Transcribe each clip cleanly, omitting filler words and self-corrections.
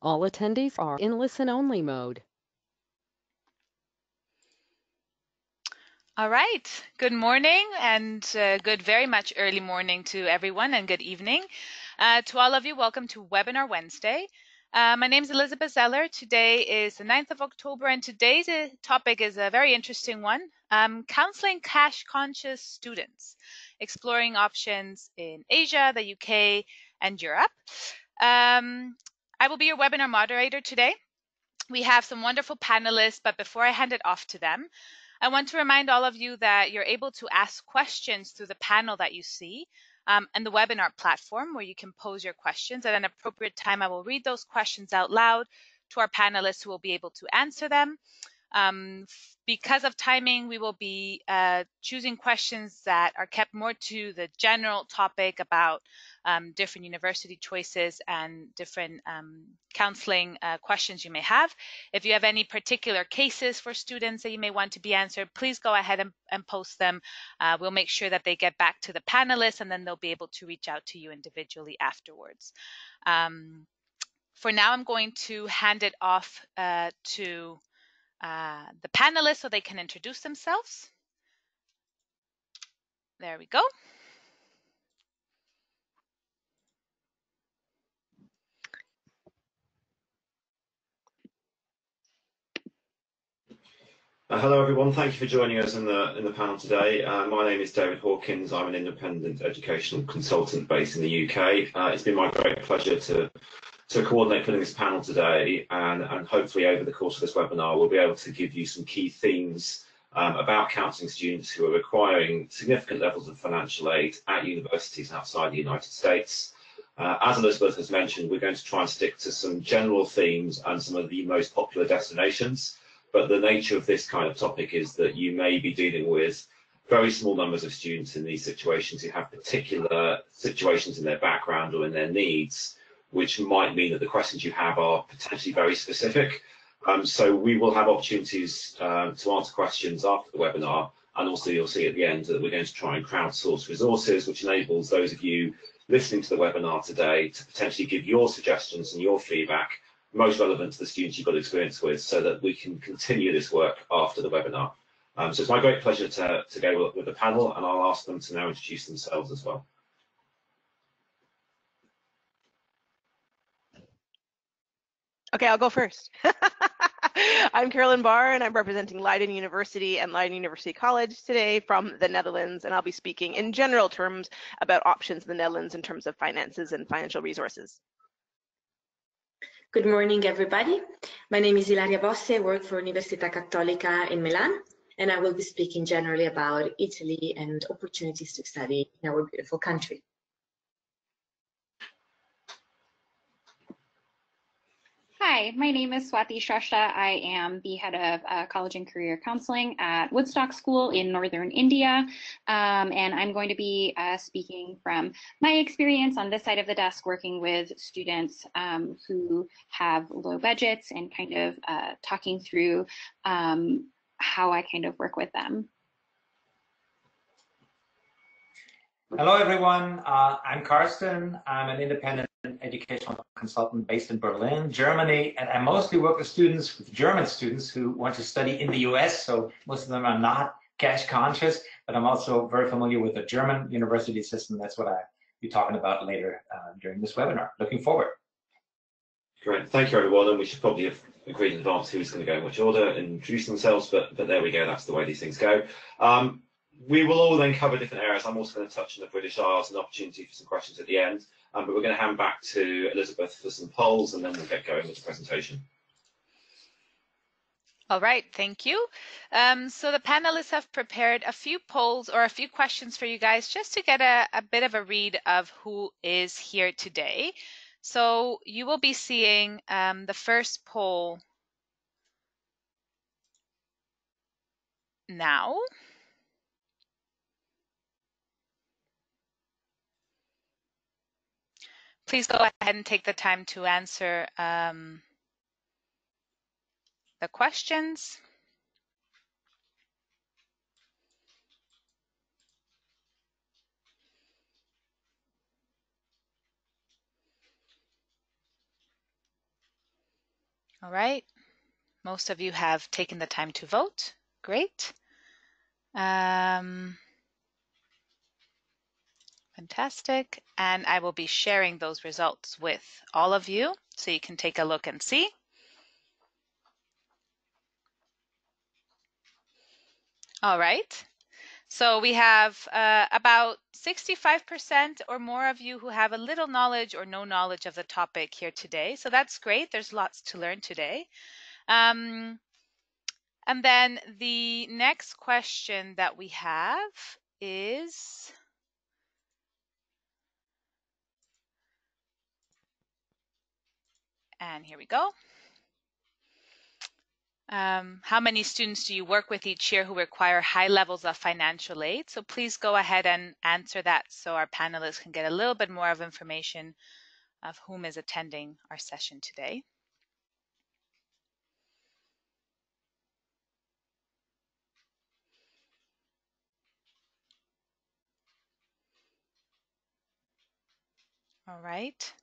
All attendees are in listen-only mode. All right. Good morning and good very much early morning to everyone, and good evening. To all of you, welcome to Webinar Wednesday. My name is Elizabeth Zeller. Today is the 9th of October, and today's topic is a very interesting one, counseling cash-conscious students, exploring options in Asia, the UK, and Europe. I will be your webinar moderator today. We have some wonderful panelists, but before I hand it off to them, I want to remind all of you that you're able to ask questions through the panel that you see and the webinar platform, where you can pose your questions. At an appropriate time, I will read those questions out loud to our panelists who will be able to answer them. Because of timing, we will be choosing questions that are kept more to the general topic about different university choices and different counseling questions you may have. If you have any particular cases for students that you may want to be answered, please go ahead and post them. We'll make sure that they get back to the panelists, and then they'll be able to reach out to you individually afterwards. For now, I'm going to hand it off to the panelists so they can introduce themselves. There we go. Hello everyone, thank you for joining us in the panel today. My name is David Hawkins. I'm an independent educational consultant based in the UK. It's been my great pleasure to coordinate putting this panel today, and hopefully over the course of this webinar we'll be able to give you some key themes about counselling students who are requiring significant levels of financial aid at universities outside the United States. As Elizabeth has mentioned, we're going to try and stick to some general themes and some of the most popular destinations. But the nature of this kind of topic is that you may be dealing with very small numbers of students in these situations who have particular situations in their background or in their needs, which might mean that the questions you have are potentially very specific. So we will have opportunities to answer questions after the webinar, and also you'll see at the end that we're going to try and crowdsource resources, which enables those of you listening to the webinar today to potentially give your suggestions and your feedback most relevant to the students you've got experience with, so that we can continue this work after the webinar. So it's my great pleasure to go with the panel, and I'll ask them to now introduce themselves as well. Okay, I'll go first. I'm Carolyn Barr, and I'm representing Leiden University and Leiden University College today from the Netherlands, and I'll be speaking in general terms about options in the Netherlands in terms of finances and financial resources. Good morning, everybody. My name is Ilaria Bossi. I work for Università Cattolica in Milan, and I will be speaking generally about Italy and opportunities to study in our beautiful country. Hi, my name is Swati Shrestha. I am the head of college and career counseling at Woodstock School in northern India, and I'm going to be speaking from my experience on this side of the desk, working with students who have low budgets, and kind of talking through how I kind of work with them. Hello, everyone. I'm Karsten. I'm an independent educational consultant based in Berlin, Germany, and I mostly work with German students who want to study in the US. So most of them are not cash conscious, but I'm also very familiar with the German university system. That's what I'll be talking about later during this webinar. Looking forward. Great, thank you everyone, and we should probably have agreed in advance who's going to go in which order and introduce themselves, but there we go, that's the way these things go. We will all then cover different areas. I'm also going to touch on the British Isles and opportunity for some questions at the end, but we're going to hand back to Elizabeth for some polls, and then we'll get going with the presentation. All right, thank you. So the panelists have prepared a few polls or a few questions for you guys, just to get a bit of a read of who is here today. So you will be seeing the first poll now. Please go ahead and take the time to answer the questions. All right. Most of you have taken the time to vote. Great. Fantastic. And I will be sharing those results with all of you so you can take a look and see. All right. So we have about 65% or more of you who have a little knowledge or no knowledge of the topic here today. So that's great. There's lots to learn today. And then the next question that we have is, and here we go. How many students do you work with each year who require high levels of financial aid? So please go ahead and answer that so our panelists can get a little bit more of information of whom is attending our session today. All right.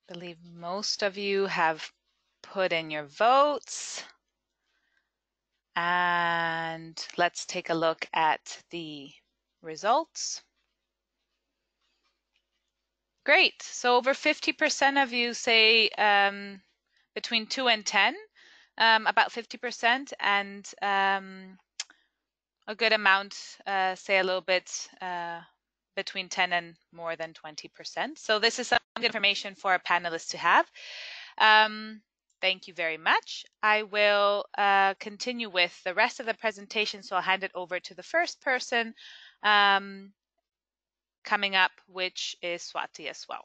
I believe most of you have put in your votes. And let's take a look at the results. Great. So over 50% of you say between 2 and 10, about 50%, and a good amount say a little bit between 10 and more than 20%. So this is some good information for our panelists to have. Thank you very much. I will continue with the rest of the presentation, so I'll hand it over to the first person coming up, which is Swati as well.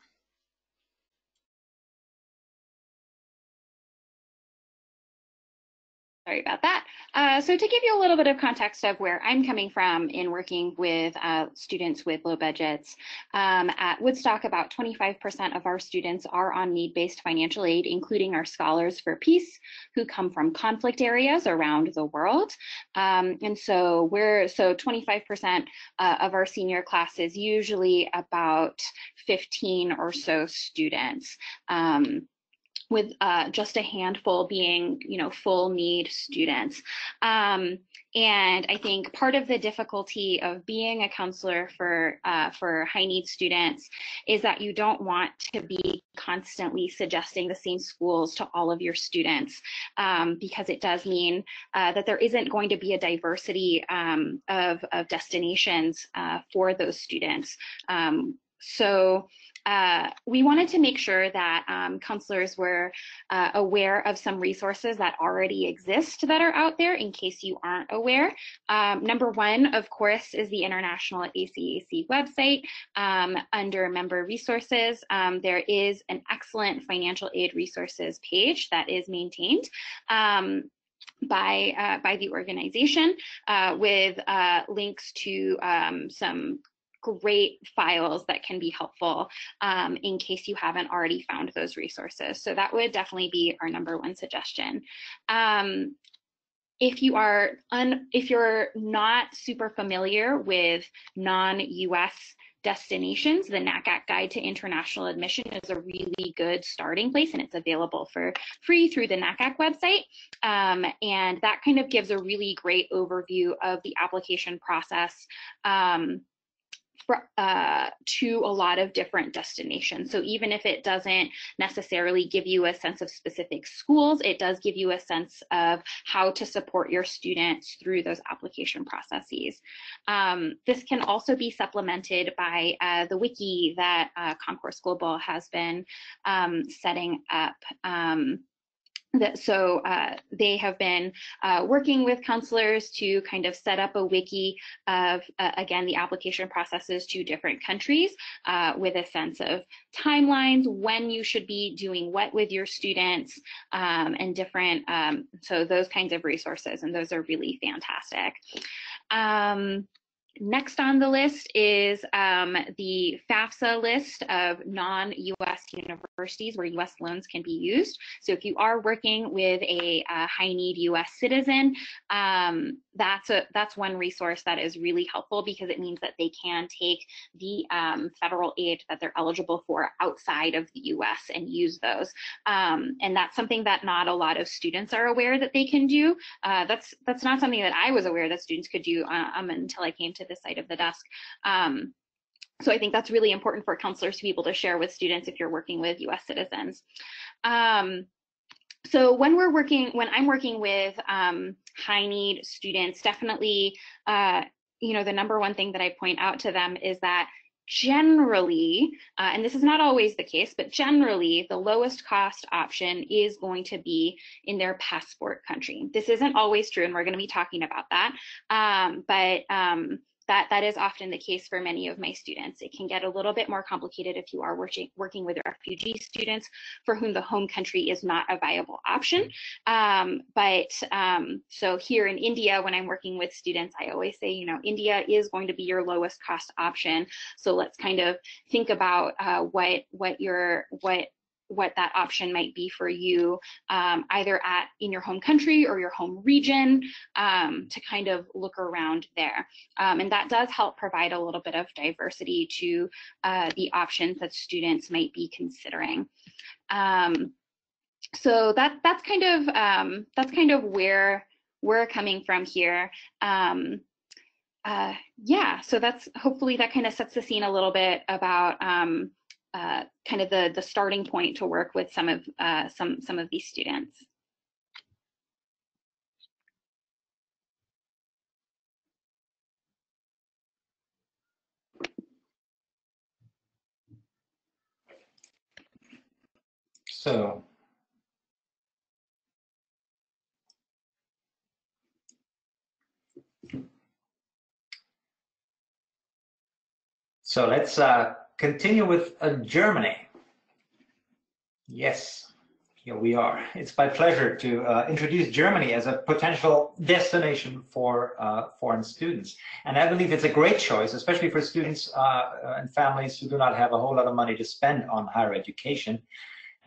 Sorry about that. So to give you a little bit of context of where I'm coming from in working with students with low budgets, at Woodstock, about 25% of our students are on need-based financial aid, including our Scholars for Peace, who come from conflict areas around the world. And so 25% of our senior class is usually about 15 or so students. With just a handful being, full need students. And I think part of the difficulty of being a counselor for high need students is that you don't want to be constantly suggesting the same schools to all of your students, because it does mean that there isn't going to be a diversity of destinations for those students. So we wanted to make sure that counselors were aware of some resources that already exist that are out there in case you aren't aware. Number one, of course, is the International ACAC website. Under member resources, there is an excellent financial aid resources page that is maintained by the organization with links to some great files that can be helpful in case you haven't already found those resources. So that would definitely be our number one suggestion. If you're not super familiar with non-US destinations, the NACAC Guide to International Admission is a really good starting place, and it's available for free through the NACAC website. And that kind of gives a really great overview of the application process to a lot of different destinations. So even if it doesn't necessarily give you a sense of specific schools, it does give you a sense of how to support your students through those application processes. This can also be supplemented by the wiki that Concourse Global has been setting up. So they have been working with counselors to kind of set up a wiki of, again, the application processes to different countries with a sense of timelines, when you should be doing what with your students, and different, so those kinds of resources, and those are really fantastic. Next on the list is the FAFSA list of non-US universities where US loans can be used. So if you are working with a high-need US citizen, that's one resource that is really helpful because it means that they can take the federal aid that they're eligible for outside of the US and use those. And that's something that not a lot of students are aware that they can do. That's not something that I was aware that students could do until I came to this side of the desk. So I think that's really important for counselors to be able to share with students if you're working with US citizens. So when I'm working with high need students, definitely, the number one thing that I point out to them is that generally, and this is not always the case, but generally the lowest cost option is going to be in their passport country. This isn't always true, and we're going to be talking about that, that is often the case for many of my students. It can get a little bit more complicated if you are working with refugee students for whom the home country is not a viable option. So here in India, when I'm working with students, I always say, India is going to be your lowest cost option. So let's kind of think about what that option might be for you, either in your home country or your home region, to kind of look around there. And that does help provide a little bit of diversity to the options that students might be considering. So that's kind of where we're coming from here. Yeah, so hopefully that kind of sets the scene a little bit about kind of the starting point to work with some of these students. So let's continue with Germany. Yes, here we are. It's my pleasure to introduce Germany as a potential destination for foreign students. And I believe it's a great choice, especially for students and families who do not have a whole lot of money to spend on higher education.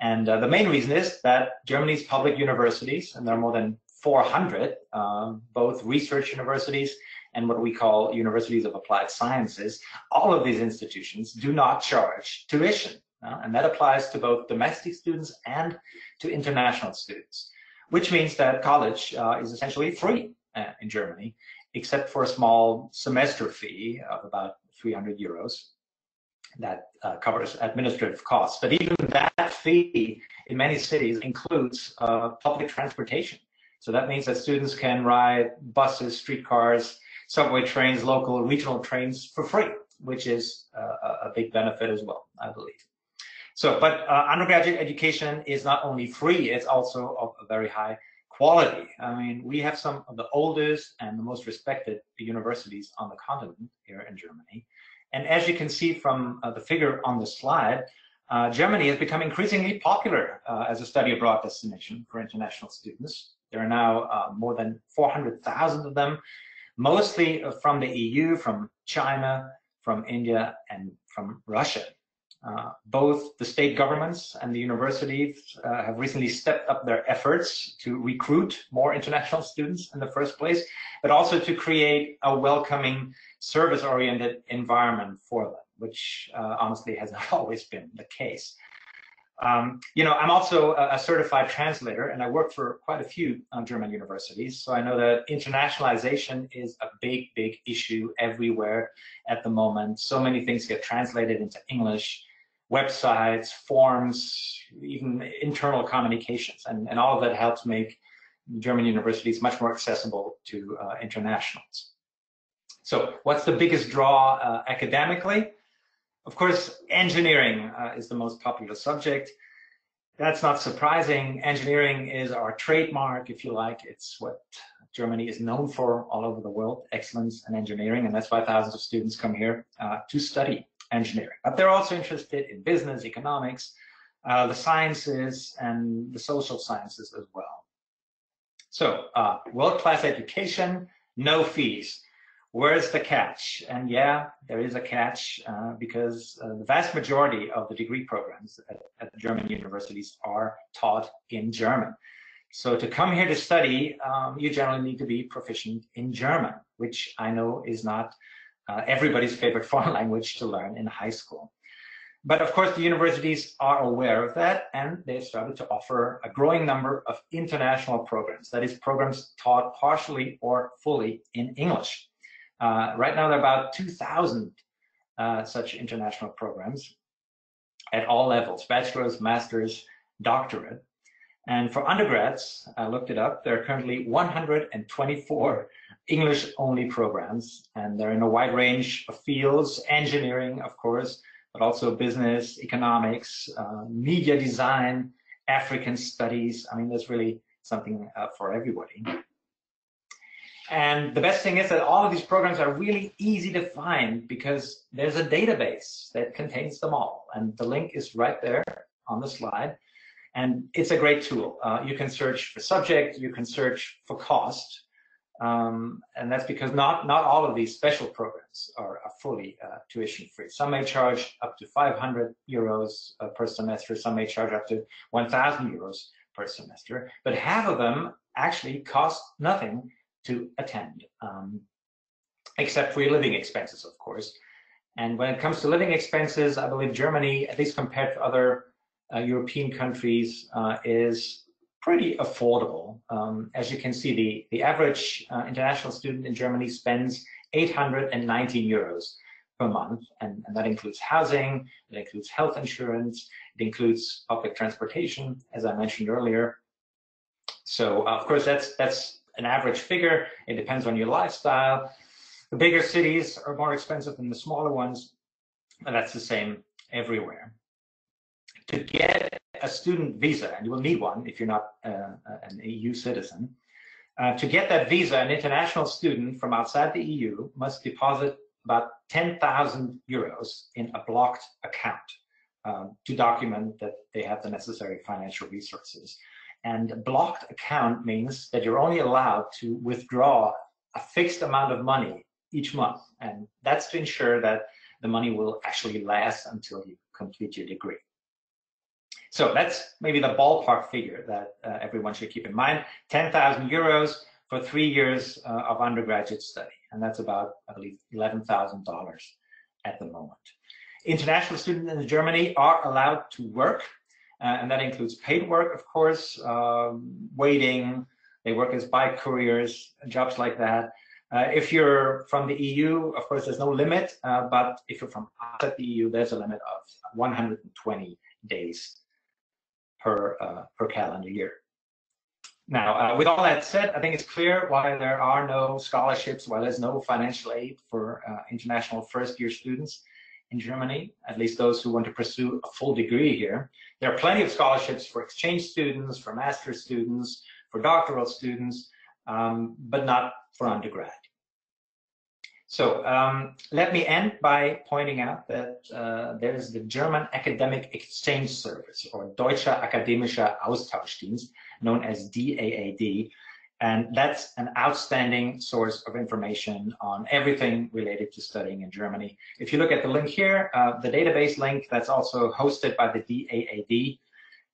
And the main reason is that Germany's public universities, and there are more than 400, both research universities and what we call universities of applied sciences, all of these institutions do not charge tuition. And that applies to both domestic students and to international students, which means that college is essentially free in Germany, except for a small semester fee of about 300 euros that covers administrative costs. But even that fee in many cities includes public transportation. So that means that students can ride buses, streetcars, subway trains, local regional trains for free, which is a big benefit as well, I believe. So, but undergraduate education is not only free, it's also of a very high quality. I mean, we have some of the oldest and the most respected universities on the continent here in Germany. And as you can see from the figure on the slide, Germany has become increasingly popular as a study abroad destination for international students. There are now more than 400,000 of them, mostly from the EU, from China, from India, and from Russia. Both the state governments and the universities have recently stepped up their efforts to recruit more international students in the first place, but also to create a welcoming, service-oriented environment for them, which honestly has not always been the case. I'm also a certified translator, and I work for quite a few German universities, so I know that internationalization is a big, big issue everywhere at the moment. So many things get translated into English, websites, forms, even internal communications, and all of that helps make German universities much more accessible to internationals. So what's the biggest draw academically? Of course, engineering is the most popular subject. That's not surprising. Engineering is our trademark, if you like. It's what Germany is known for all over the world, excellence in engineering, and that's why thousands of students come here to study engineering. But they're also interested in business, economics, the sciences, and the social sciences as well. So, world-class education, no fees. where's the catch? And yeah, there is a catch because the vast majority of the degree programs at the German universities are taught in German. So to come here to study, you generally need to be proficient in German, which I know is not everybody's favorite foreign language to learn in high school. But of course, the universities are aware of that, and they've started to offer a growing number of international programs, that is, programs taught partially or fully in English. Right now, there are about 2,000 such international programs at all levels, bachelor's, master's, doctorate. And for undergrads, I looked it up, there are currently 124 English-only programs, and they're in a wide range of fields, engineering, of course, but also business, economics, media design, African studies. I mean, there's really something for everybody. And the best thing is that all of these programs are really easy to find because there's a database that contains them all. And the link is right there on the slide. And it's a great tool. You can search for subject, you can search for cost. And that's because not all of these special programs are fully tuition free. Some may charge up to 500 euros per semester. Some may charge up to 1,000 euros per semester. But half of them actually cost nothing to attend, except for your living expenses, of course. And when it comes to living expenses, I believe Germany, at least compared to other European countries, is pretty affordable. As you can see, the average international student in Germany spends 819 euros per month, and that includes housing, it includes health insurance, it includes public transportation, as I mentioned earlier. So of course that's an average figure. It depends on your lifestyle. The bigger cities are more expensive than the smaller ones, and that's the same everywhere. To get a student visa, and you will need one if you're not an EU citizen, to get that visa, an international student from outside the EU must deposit about 10,000 euros in a blocked account to document that they have the necessary financial resources. And a blocked account means that you're only allowed to withdraw a fixed amount of money each month. And that's to ensure that the money will actually last until you complete your degree. So that's maybe the ballpark figure that everyone should keep in mind. 10,000 euros for 3 years of undergraduate study. And that's about, I believe, $11,000 at the moment. International students in Germany are allowed to work. And that includes paid work, of course, waiting, they work as bike couriers, jobs like that. If you're from the EU, of course, there's no limit, but if you're from outside the EU, there's a limit of 120 days per calendar year. Now, with all that said, I think it's clear why there are no scholarships, why there's no financial aid for international first-year students in Germany, at least those who want to pursue a full degree here. There are plenty of scholarships for exchange students, for master's students, for doctoral students, but not for undergrad. So let me end by pointing out that there is the German Academic Exchange Service, or Deutscher Akademischer Austauschdienst, known as DAAD. And that's an outstanding source of information on everything related to studying in Germany. If you look at the link here, the database link, that's also hosted by the DAAD.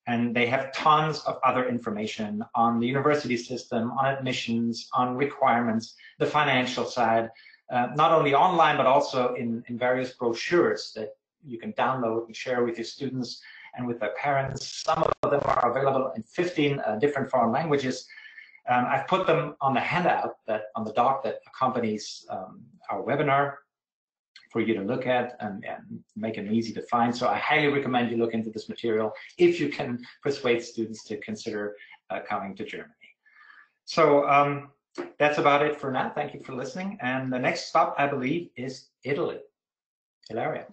And they have tons of other information on the university system, on admissions, on requirements, the financial side, not only online, but also in various brochures that you can download and share with your students and with their parents. Some of them are available in 15 different foreign languages. I've put them on the handout, on the doc that accompanies our webinar for you to look at and make them easy to find. So I highly recommend you look into this material if you can persuade students to consider coming to Germany. So that's about it for now. Thank you for listening. And the next stop, I believe, is Italy. Hilaria.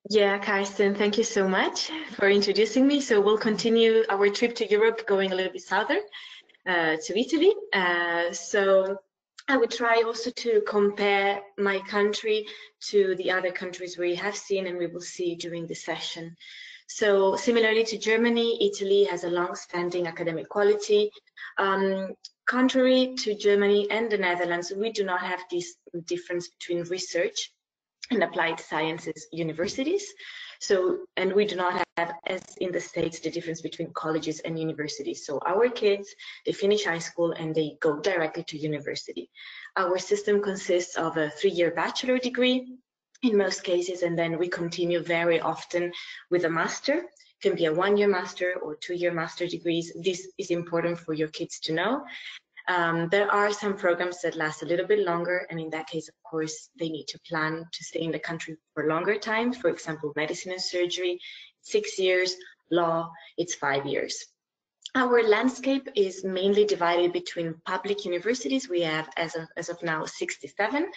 Yeah, Karsten, thank you so much for introducing me. So we'll continue our trip to Europe, going a little bit southern to Italy. So I would try also to compare my country to the other countries we have seen and we will see during the session. So similarly to Germany, Italy has a long-standing academic quality. contrary to Germany and the Netherlands, we do not have this difference between research and applied sciences universities. So, and we do not have, as in the States, the difference between colleges and universities. So our kids, they finish high school and they go directly to university. Our system consists of a 3-year bachelor degree in most cases, and then we continue very often with a master. It can be a 1-year master or 2-year master degrees. This is important for your kids to know. There are some programs that last a little bit longer, and in that case, of course, they need to plan to stay in the country for longer time. For example, medicine and surgery, 6 years, law, it's 5 years. Our landscape is mainly divided between public universities. We have, as of now, 67.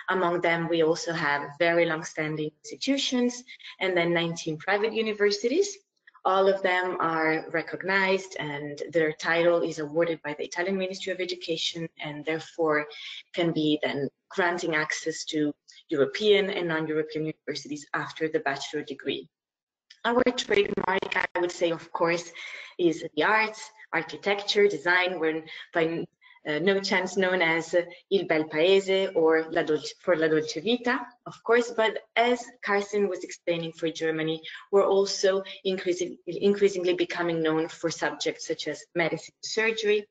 Among them, we also have very long-standing institutions, and then 19 private universities. All of them are recognized, and their title is awarded by the Italian Ministry of Education, and therefore can be then granting access to European and non-European universities after the bachelor degree. Our trademark, I would say, of course, is the arts, architecture, design. We're by no chance known as Il Bel Paese or for La Dolce Vita, of course, but as Carsten was explaining for Germany, we're also increasingly becoming known for subjects such as medicine, surgery.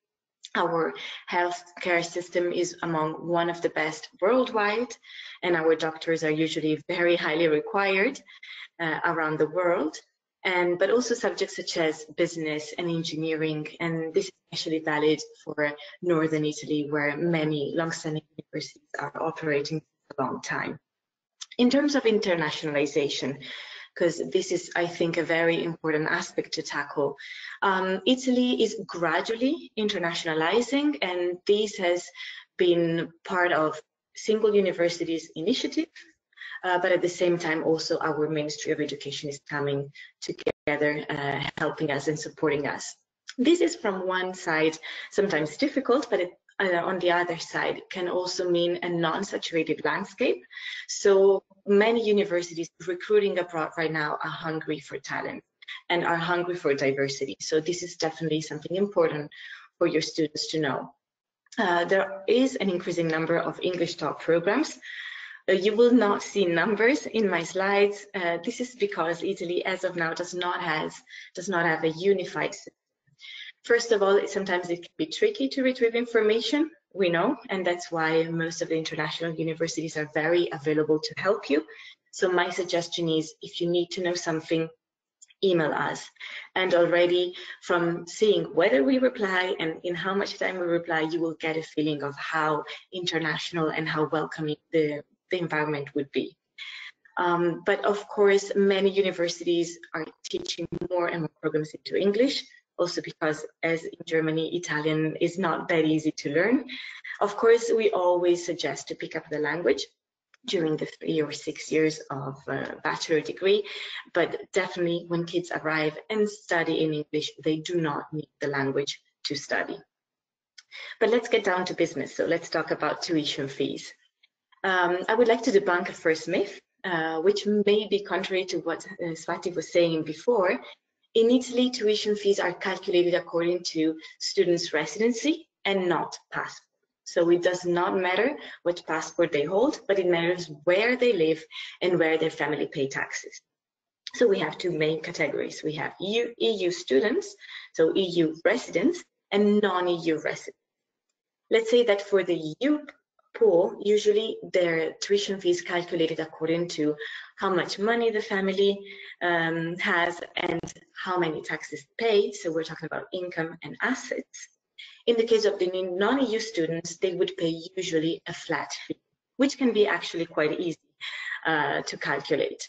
Our healthcare system is among one of the best worldwide, and our doctors are usually very highly required around the world. But also subjects such as business and engineering, and this is especially valid for Northern Italy, where many long-standing universities are operating for a long time. In terms of internationalization, because this is, I think, a very important aspect to tackle, Italy is gradually internationalizing, and this has been part of single universities initiative. But at the same time, also our Ministry of Education is coming together, helping us and supporting us. This is from one side sometimes difficult, but on the other side can also mean a non-saturated landscape. So many universities recruiting abroad right now are hungry for talent and are hungry for diversity. So this is definitely something important for your students to know. There is an increasing number of English taught programs. You will not see numbers in my slides. This is because Italy, as of now, does not have a unified system. First of all, sometimes it can be tricky to retrieve information, we know, and that's why most of the international universities are very available to help you. So my suggestion is, if you need to know something, email us. And already from seeing whether we reply and in how much time we reply, you will get a feeling of how international and how welcoming the environment would be. But of course, many universities are teaching more and more programs into English, also because, as in Germany, Italian is not that easy to learn. Of course, we always suggest to pick up the language during the 3 or 6 years of bachelor degree, but definitely when kids arrive and study in English, they do not need the language to study. But let's get down to business. So let's talk about tuition fees. I would like to debunk a first myth, which may be contrary to what Swati was saying before. In Italy, tuition fees are calculated according to students' residency and not passport. So it does not matter what passport they hold, but it matters where they live and where their family pay taxes. So we have two main categories. We have EU students, so EU residents, and non-EU residents. Let's say that for the EU pool, usually their tuition fee is calculated according to how much money the family has and how many taxes paid. So we're talking about income and assets. In the case of the non-EU students, they would pay usually a flat fee, which can be actually quite easy to calculate.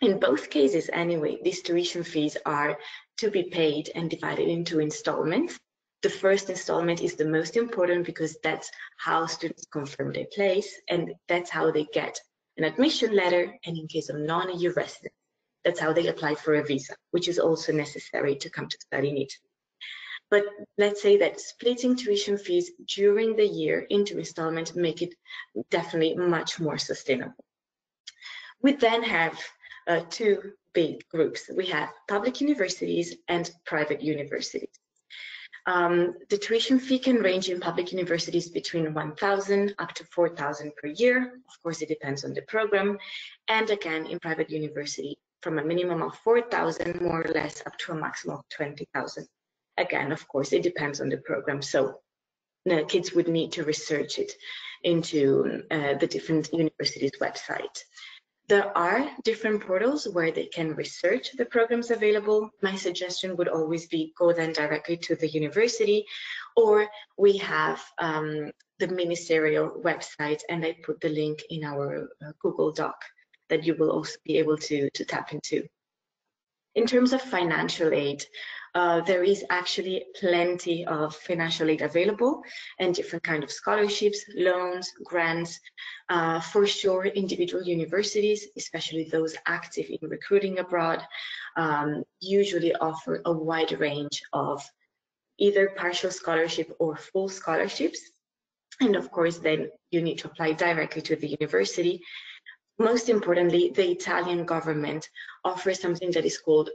In both cases, anyway, these tuition fees are to be paid and divided into installments. The first installment is the most important because that's how students confirm their place, and that's how they get an admission letter, and in case of non-EU residents, that's how they apply for a visa, which is also necessary to come to study in Italy. But let's say that splitting tuition fees during the year into installments make it definitely much more sustainable. We then have two big groups. We have public universities and private universities. The tuition fee can range in public universities between 1,000 up to 4,000 per year. Of course, it depends on the program. And again, in private university, from a minimum of 4,000 more or less up to a maximum of 20,000. Again, of course, it depends on the program. So the kids would need to research it into the different universities' website. There are different portals where they can research the programs available. My suggestion would always be go then directly to the university, or we have the ministerial website, and I put the link in our Google Doc that you will also be able to tap into. In terms of financial aid, there is actually plenty of financial aid available and different kinds of scholarships, loans, grants. For sure, individual universities, especially those active in recruiting abroad, usually offer a wide range of either partial scholarship or full scholarships. And of course, then you need to apply directly to the university. Most importantly, the Italian government offers something that is called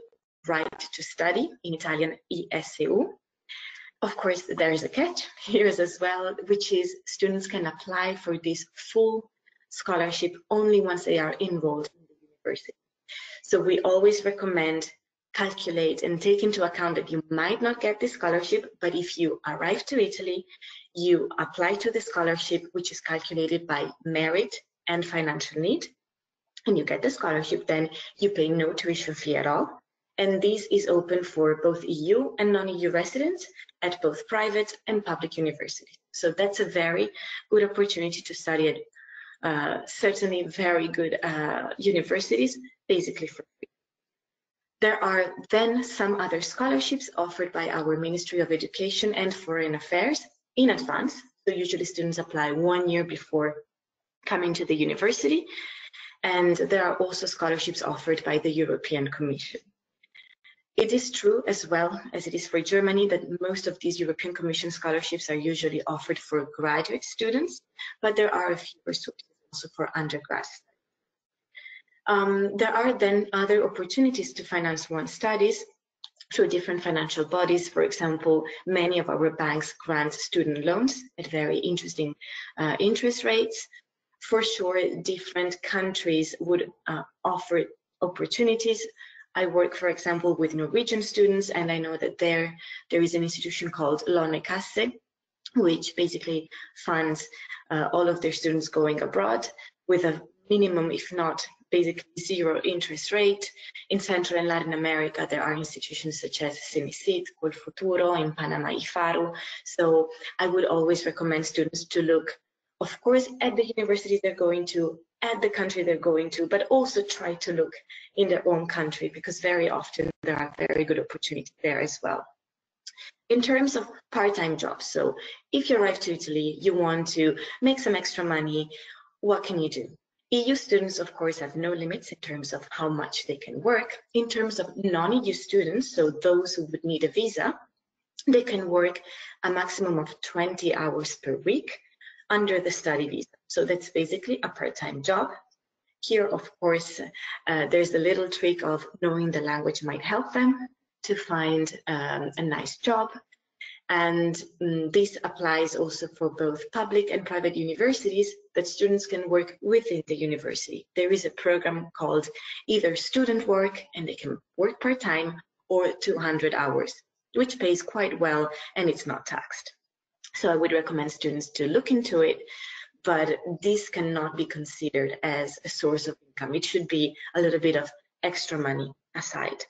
Right to Study, in Italian ISU. Of course, there is a catch here as well, which is students can apply for this full scholarship only once they are enrolled in the university. So we always recommend calculate and take into account that you might not get the scholarship, but if you arrive to Italy, you apply to the scholarship, which is calculated by merit and financial need, and you get the scholarship, then you pay no tuition fee at all. And this is open for both EU and non-EU residents at both private and public universities. So that's a very good opportunity to study at certainly very good universities, basically for free. There are then some other scholarships offered by our Ministry of Education and Foreign Affairs in advance. So usually students apply 1 year before coming to the university. And there are also scholarships offered by the European Commission. It is true as well as it is for Germany that most of these European Commission scholarships are usually offered for graduate students, but there are a few resources also for undergrads. There are then other opportunities to finance one's studies through different financial bodies. For example, many of our banks grant student loans at very interesting interest rates. For sure, different countries would offer opportunities. I work, for example, with Norwegian students, and I know that there is an institution called Lånekasse, which basically funds all of their students going abroad with a minimum, if not basically zero interest rate. In Central and Latin America, there are institutions such as CENICIT, Colfuturo, in Panama, IFARU. So I would always recommend students to look, of course, at the universities they're going to, at the country they're going to, but also try to look in their own country, because very often there are very good opportunities there as well. In terms of part-time jobs, so if you arrive to Italy, you want to make some extra money, what can you do? EU students, of course, have no limits in terms of how much they can work. In terms of non-EU students, so those who would need a visa, they can work a maximum of 20 hours per week under the study visa. So that's basically a part-time job. Here, of course, there's a little trick of knowing the language might help them to find a nice job. And this applies also for both public and private universities, that students can work within the university. There is a program called either student work, and they can work part-time, or 200 hours, which pays quite well and it's not taxed. So I would recommend students to look into it, but this cannot be considered as a source of income. It should be a little bit of extra money aside.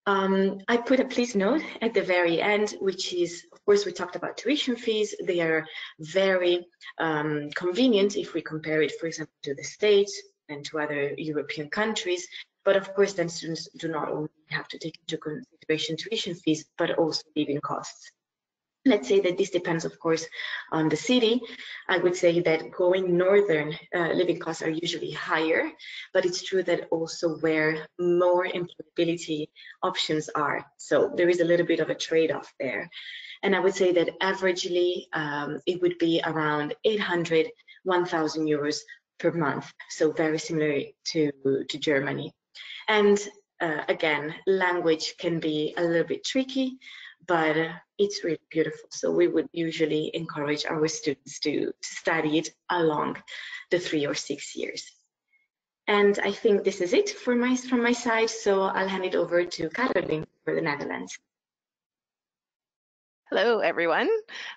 I put a please note at the very end, which is, of course, we talked about tuition fees. They are very convenient if we compare it, for example, to the States and to other European countries. But of course, then students do not only have to take into consideration tuition fees, but also living costs. Let's say that this depends, of course, on the city. I would say that going northern, living costs are usually higher, but it's true that also where more employability options are. So there is a little bit of a trade-off there. And I would say that averagely, it would be around 800, 1,000 euros per month. So very similar to Germany. And again, language can be a little bit tricky, but it's really beautiful. So we would usually encourage our students to study it along the 3 or 6 years. And I think this is it from my side. So I'll hand it over to Caroline for the Netherlands. Hello, everyone.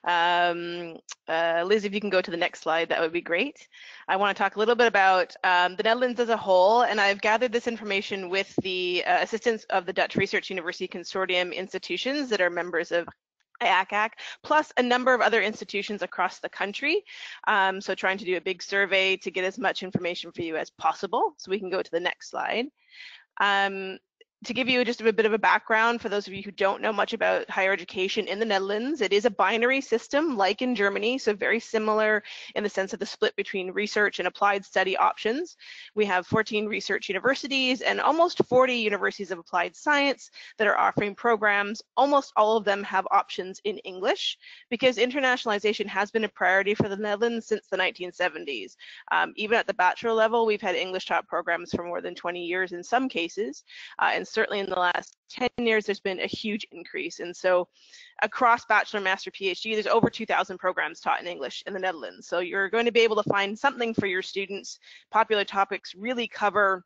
Liz, if you can go to the next slide, that would be great. I want to talk a little bit about the Netherlands as a whole, and I've gathered this information with the assistance of the Dutch Research University Consortium institutions that are members of IACAC, plus a number of other institutions across the country. So trying to do a big survey to get as much information for you as possible. So we can go to the next slide. To give you just a bit of a background for those of you who don't know much about higher education in the Netherlands, it is a binary system like in Germany, so very similar in the sense of the split between research and applied study options. We have 14 research universities and almost 40 universities of applied science that are offering programs. Almost all of them have options in English because internationalization has been a priority for the Netherlands since the 1970s. Even at the bachelor level, we've had English taught programs for more than 20 years in some cases, and certainly in the last 10 years, there's been a huge increase. And so across bachelor, master, PhD, there's over 2,000 programs taught in English in the Netherlands. So you're going to be able to find something for your students. Popular topics really cover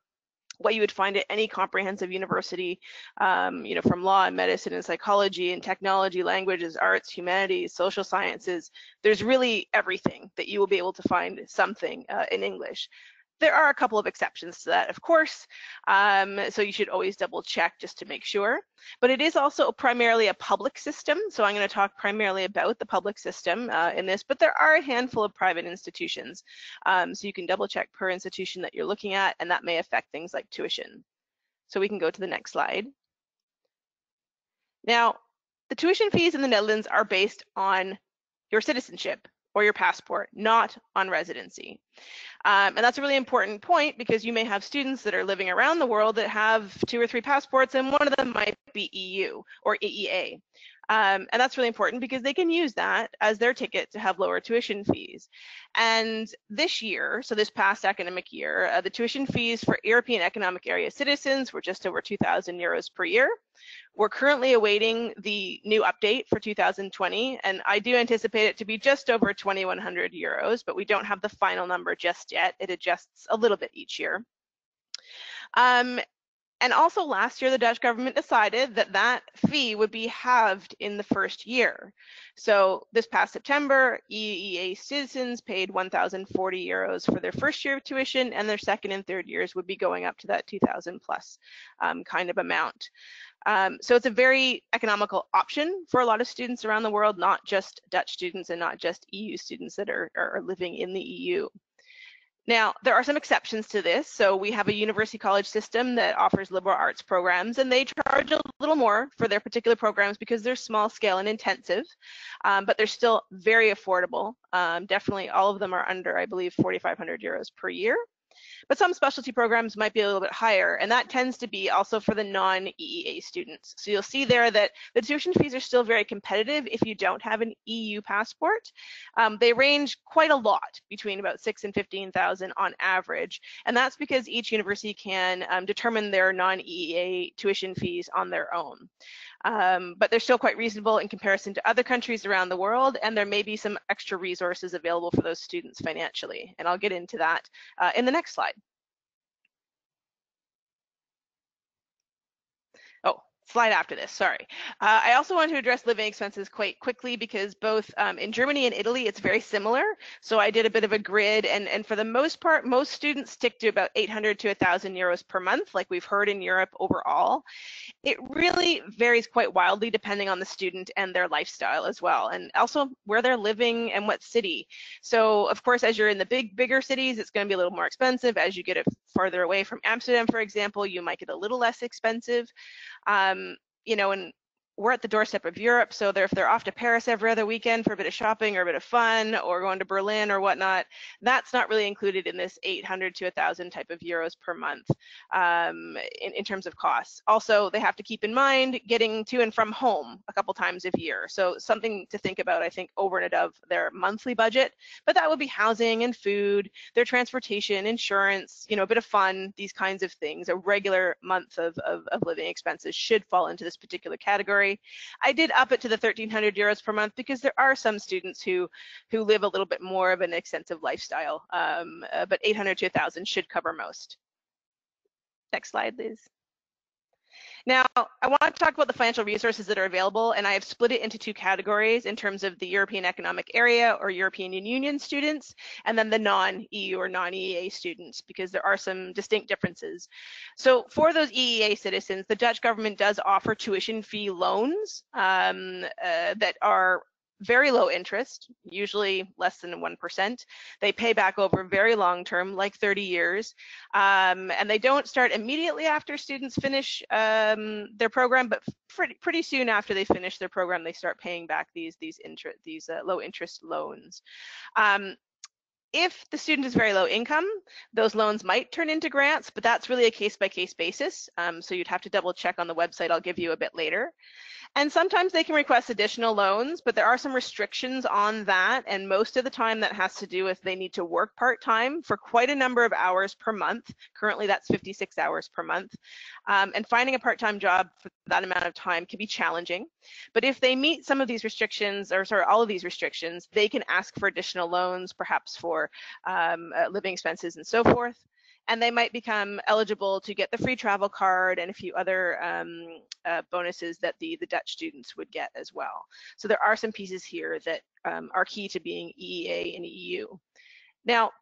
what you would find at any comprehensive university, you know, from law and medicine and psychology and technology, languages, arts, humanities, social sciences. There's really everything that you will be able to find something in English. There are a couple of exceptions to that, of course, so you should always double check just to make sure. But it is also primarily a public system, so I'm going to talk primarily about the public system in this, but there are a handful of private institutions, so you can double check per institution that you're looking at, and that may affect things like tuition. So we can go to the next slide. Now, the tuition fees in the Netherlands are based on your citizenship or your passport, not on residency. And that's a really important point because you may have students that are living around the world that have 2 or 3 passports, and one of them might be EU or EEA. And that's really important because they can use that as their ticket to have lower tuition fees. And this year, so this past academic year, the tuition fees for European Economic Area citizens were just over 2,000 euros per year. We're currently awaiting the new update for 2020, and I do anticipate it to be just over 2,100 euros, but we don't have the final number just yet. It adjusts a little bit each year. And also last year, the Dutch government decided that that fee would be halved in the first year. So this past September, EEA citizens paid 1,040 euros for their first year of tuition, and their second and third years would be going up to that 2,000 plus kind of amount. So it's a very economical option for a lot of students around the world, not just Dutch students and not just EU students that are living in the EU. Now, there are some exceptions to this. So we have a university college system that offers liberal arts programs, and they charge a little more for their particular programs because they're small scale and intensive, but they're still very affordable. Definitely all of them are under, I believe, 4,500 euros per year. But some specialty programs might be a little bit higher, and that tends to be also for the non-EEA students. So you'll see there that the tuition fees are still very competitive if you don't have an EU passport. They range quite a lot, between about 6,000 and 15,000 on average, and that's because each university can determine their non-EEA tuition fees on their own. But they're still quite reasonable in comparison to other countries around the world, and there may be some extra resources available for those students financially, and I'll get into that in the next slide. Oh, slide after this, sorry. I also want to address living expenses quite quickly because both in Germany and Italy, it's very similar. So I did a bit of a grid, and for the most part, most students stick to about 800 to 1,000 euros per month, like we've heard in Europe overall. It really varies quite wildly depending on the student and their lifestyle as well, and also where they're living and what city. So of course, as you're in the bigger cities, it's going to be a little more expensive. As you get it farther away from Amsterdam, for example, you might get a little less expensive. You know, and we're at the doorstep of Europe, so if they're off to Paris every other weekend for a bit of shopping or a bit of fun, or going to Berlin or whatnot, that's not really included in this 800 to 1,000 type of euros per month in terms of costs. Also, they have to keep in mind getting to and from home a couple times a year. So something to think about, I think, over and above their monthly budget, but that would be housing and food, their transportation, insurance, you know, a bit of fun, these kinds of things. A regular month of living expenses should fall into this particular category. category. I did up it to the 1,300 euros per month because there are some students who live a little bit more of an extensive lifestyle, but 800 to 1,000 should cover most. Next slide, please. Now, I want to talk about the financial resources that are available, and I have split it into two categories in terms of the European Economic Area or European Union students, and then the non-EU or non-EEA students, because there are some distinct differences. So for those EEA citizens, the Dutch government does offer tuition fee loans that are very low interest, usually less than 1%. They pay back over very long term, like 30 years. And they don't start immediately after students finish their program, but pretty soon after they finish their program, they start paying back these low interest loans. If the student is very low income, those loans might turn into grants, but that's really a case-by-case basis. So you'd have to double check on the website I'll give you a bit later. And sometimes they can request additional loans, but there are some restrictions on that. And most of the time that has to do with they need to work part-time for quite a number of hours per month. Currently, that's 56 hours per month. And finding a part-time job for that amount of time can be challenging. But if they meet some of these restrictions, or sorry, all of these restrictions, they can ask for additional loans, perhaps for living expenses and so forth. And they might become eligible to get the free travel card and a few other bonuses that the Dutch students would get as well. So there are some pieces here that are key to being EEA and EU. Now,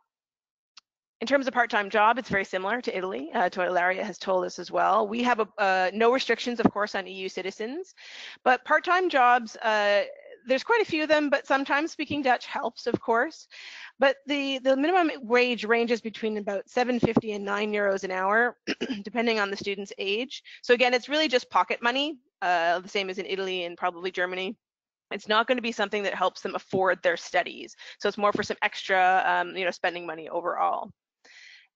in terms of part-time job, it's very similar to Italy, to what Ilaria has told us as well. We have no restrictions, of course, on EU citizens, but part-time jobs, there's quite a few of them, but sometimes speaking Dutch helps, of course. But the minimum wage ranges between about 7.50 and 9 euros an hour, depending on the student's age. So again, it's really just pocket money, the same as in Italy and probably Germany. It's not going to be something that helps them afford their studies. So it's more for some extra, spending money overall.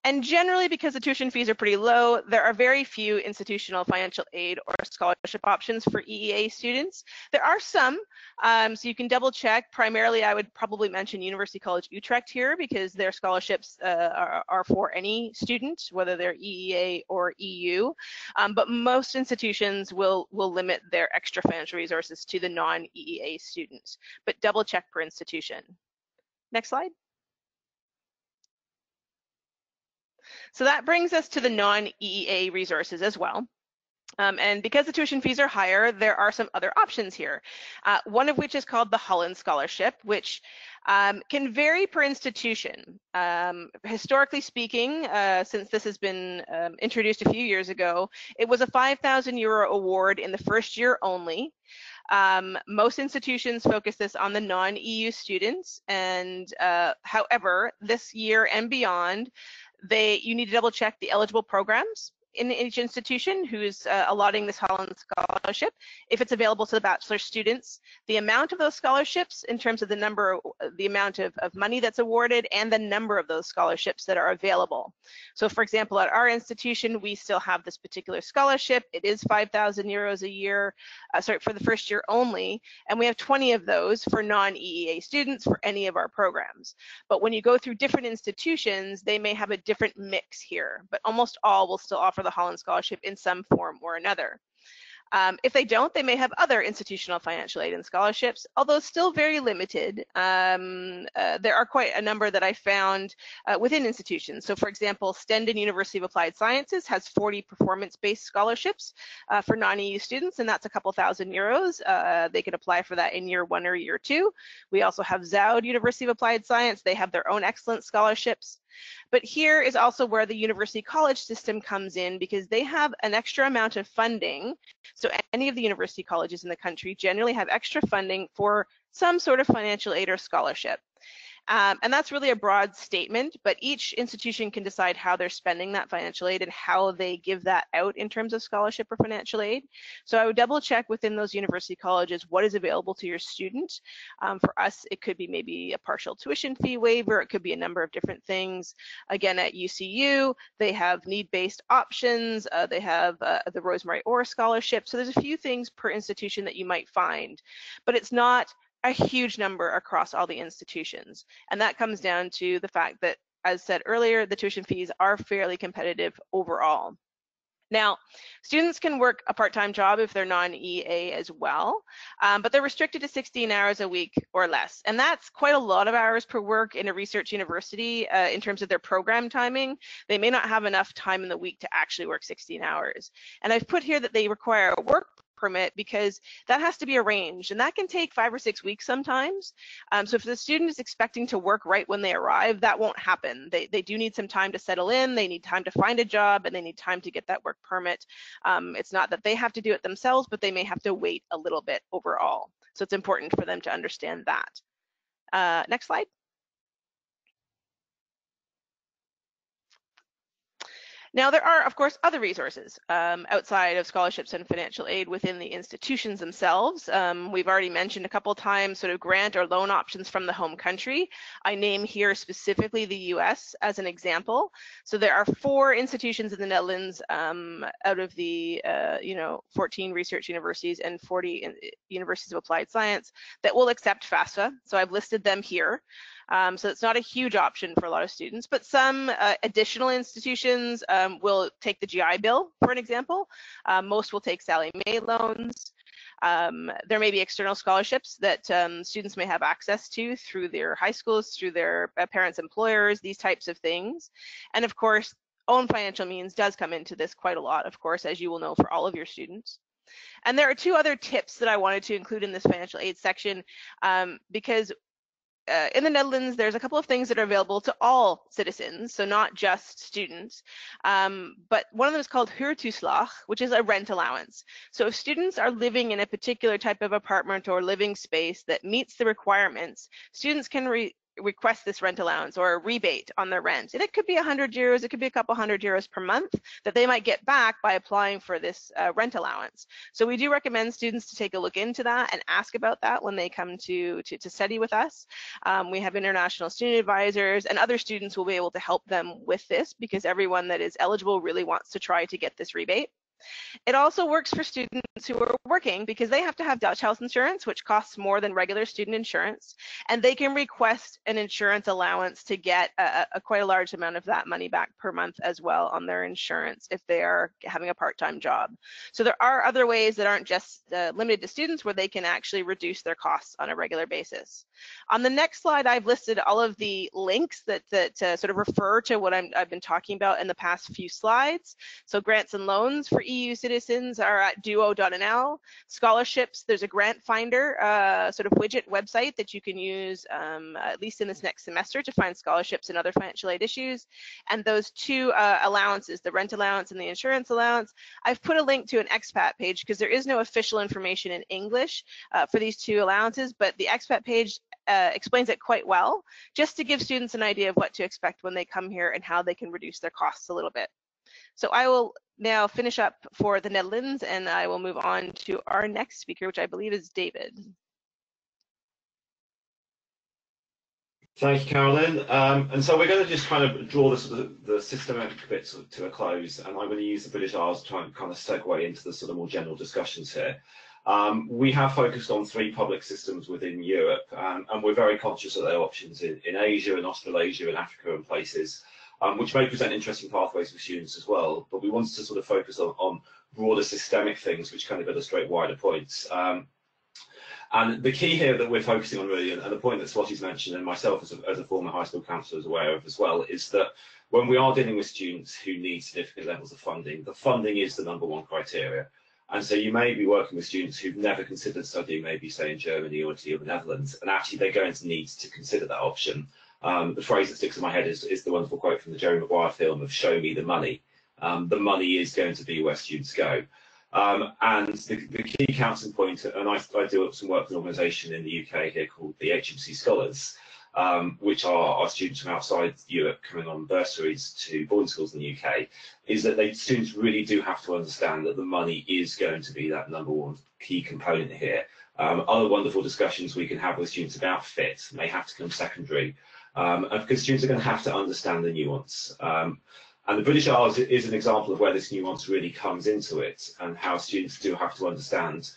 And generally, because the tuition fees are pretty low, there are very few institutional financial aid or scholarship options for EEA students. There are some, so you can double check. Primarily, I would probably mention University College Utrecht here because their scholarships are for any student, whether they're EEA or EU. But most institutions will limit their extra financial resources to the non-EEA students, but double check per institution. Next slide. So that brings us to the non-EEA resources as well. And because the tuition fees are higher, there are some other options here. One of which is called the Holland Scholarship, which can vary per institution. Historically speaking, since this has been introduced a few years ago, it was a 5,000 euro award in the first year only. Most institutions focus this on the non-EU students, and however, this year and beyond, you need to double check the eligible programs in each institution who's allotting this Holland Scholarship, if it's available to the bachelor students, the amount of those scholarships in terms of the amount of money that's awarded, and the number of those scholarships that are available. So for example, at our institution, we still have this particular scholarship. It is 5,000 euros a year, for the first year only, and we have 20 of those for non-EEA students for any of our programs. But when you go through different institutions, they may have a different mix here, but almost all will still offer the Holland Scholarship in some form or another. If they don't, they may have other institutional financial aid and scholarships, although still very limited. There are quite a number that I found within institutions. So for example, Stenden University of Applied Sciences has 40 performance-based scholarships for non-EU students, and that's a couple thousand euros. They can apply for that in year 1 or year 2. We also have Zoud University of Applied Science. They have their own excellent scholarships. But here is also where the university college system comes in, because they have an extra amount of funding. So any of the university colleges in the country generally have extra funding for some sort of financial aid or scholarship. And that's really a broad statement, but each institution can decide how they're spending that financial aid and how they give that out in terms of scholarship or financial aid. So I would double check within those university colleges what is available to your student. For us, it could be maybe a partial tuition fee waiver. It could be a number of different things. Again, at UCU, they have need-based options. They have the Rosemary Orr Scholarship. So there's a few things per institution that you might find, but it's not a huge number across all the institutions. And that comes down to the fact that, as said earlier, the tuition fees are fairly competitive overall. Now, students can work a part-time job if they're non-EA as well, but they're restricted to 16 hours a week or less. And that's quite a lot of hours per work in a research university in terms of their program timing. They may not have enough time in the week to actually work 16 hours. And I've put here that they require a work permit because that has to be arranged, and that can take 5 or 6 weeks sometimes. So if the student is expecting to work right when they arrive, that won't happen. They do need some time to settle in, they need time to find a job, and they need time to get that work permit. It's not that they have to do it themselves, but they may have to wait a little bit overall. So it's important for them to understand that. Next slide. Now, there are, of course, other resources outside of scholarships and financial aid within the institutions themselves. We've already mentioned a couple of times sort of grant or loan options from the home country. I name here specifically the US as an example. So there are 4 institutions in the Netherlands out of the 14 research universities and 40 universities of applied science that will accept FAFSA. So I've listed them here. So it's not a huge option for a lot of students, but some additional institutions will take the GI Bill, for an example. Most will take Sallie Mae loans. There may be external scholarships that students may have access to through their high schools, through their parents' employers, these types of things. And of course, own financial means does come into this quite a lot, of course, as you will know for all of your students. And there are 2 other tips that I wanted to include in this financial aid section because in the Netherlands, there's a couple of things that are available to all citizens, so not just students. But one of them is called huurtoeslag, which is a rent allowance. So if students are living in a particular type of apartment or living space that meets the requirements, students can request this rent allowance or a rebate on their rent. And it could be 100 euros, it could be a couple €100 per month that they might get back by applying for this rent allowance. So we do recommend students to take a look into that and ask about that when they come to study with us. We have international student advisors, and other students will be able to help them with this because everyone that is eligible really wants to try to get this rebate. It also works for students who are working because they have to have Dutch health insurance, which costs more than regular student insurance, and they can request an insurance allowance to get quite a large amount of that money back per month as well on their insurance if they are having a part-time job. So there are other ways that aren't just limited to students where they can actually reduce their costs on a regular basis. On the next slide, I've listed all of the links that sort of refer to what I've been talking about in the past few slides. So grants and loans for EU citizens are at duo.nl. Scholarships, there's a grant finder sort of widget website that you can use at least in this next semester to find scholarships and other financial aid issues. And those 2 allowances, the rent allowance and the insurance allowance, I've put a link to an expat page because there is no official information in English for these 2 allowances, but the expat page explains it quite well, just to give students an idea of what to expect when they come here and how they can reduce their costs a little bit. So I will now finish up for the Netherlands, and I will move on to our next speaker, which I believe is David. Thank you, Carolyn. And so we're going to just kind of draw the systematic bit to a close, and I'm going to use the British Isles to try and kind of segue into the sort of more general discussions here. We have focused on 3 public systems within Europe, and we're very conscious of their options in Asia and Australasia and Africa and places, which may present interesting pathways for students as well. But we wanted to sort of focus on broader systemic things which kind of illustrate wider points. And the key here that we're focusing on really, and the point that Swati's mentioned, and myself as a former high school counsellor is aware of as well, is that when we are dealing with students who need significant levels of funding, the funding is the #1 criteria. And so you may be working with students who've never considered studying, maybe say in Germany or Italy or the Netherlands, and actually they're going to need to consider that option. The phrase that sticks in my head is the wonderful quote from the Jerry Maguire film of "Show me the money." The money is going to be where students go. And the key counseling point, and I do some work with an organisation in the UK here called the HMC Scholars, which are students from outside Europe coming on bursaries to boarding schools in the UK, is that students really do have to understand that the money is going to be that #1 key component here. Other wonderful discussions we can have with students about fit may have to come secondary, because students are going to have to understand the nuance. And the British Isles is an example of where this nuance really comes into it, and how students do have to understand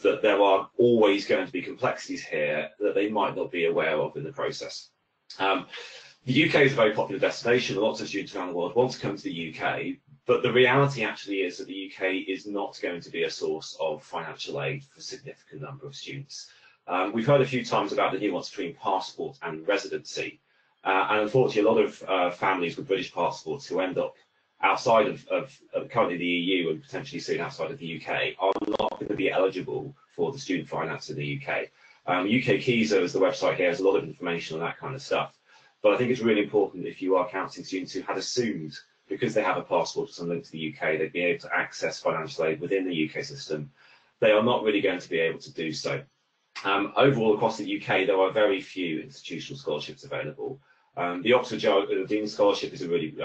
that there are always going to be complexities here that they might not be aware of in the process. The UK is a very popular destination. Lots of students around the world want to come to the UK, But the reality actually is that the UK is not going to be a source of financial aid for a significant number of students. We've heard a few times about the nuance between passport and residency. And unfortunately, a lot of families with British passports who end up outside of currently the EU and potentially soon outside of the UK are not going to be eligible for the student finance in the UK. UK Keyser, as the website here, has a lot of information on that kind of stuff. But I think it's really important if you are counselling students who had assumed, because they have a passport or something to the UK, they'd be able to access financial aid within the UK system. They are not really going to be able to do so. Overall, across the UK, there are very few institutional scholarships available. The Oxford Dean Scholarship is a really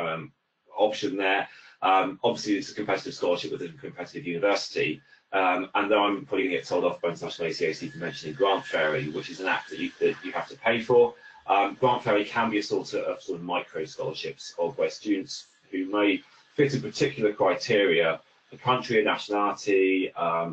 option there. Obviously, it's a competitive scholarship within a competitive university. And then I'm probably going to get told off by International ACAC for mentioning Grant Ferry, which is an app that you have to pay for. Grant Ferry can be a sort of micro scholarships of where students who may fit a particular criteria, a country, a nationality,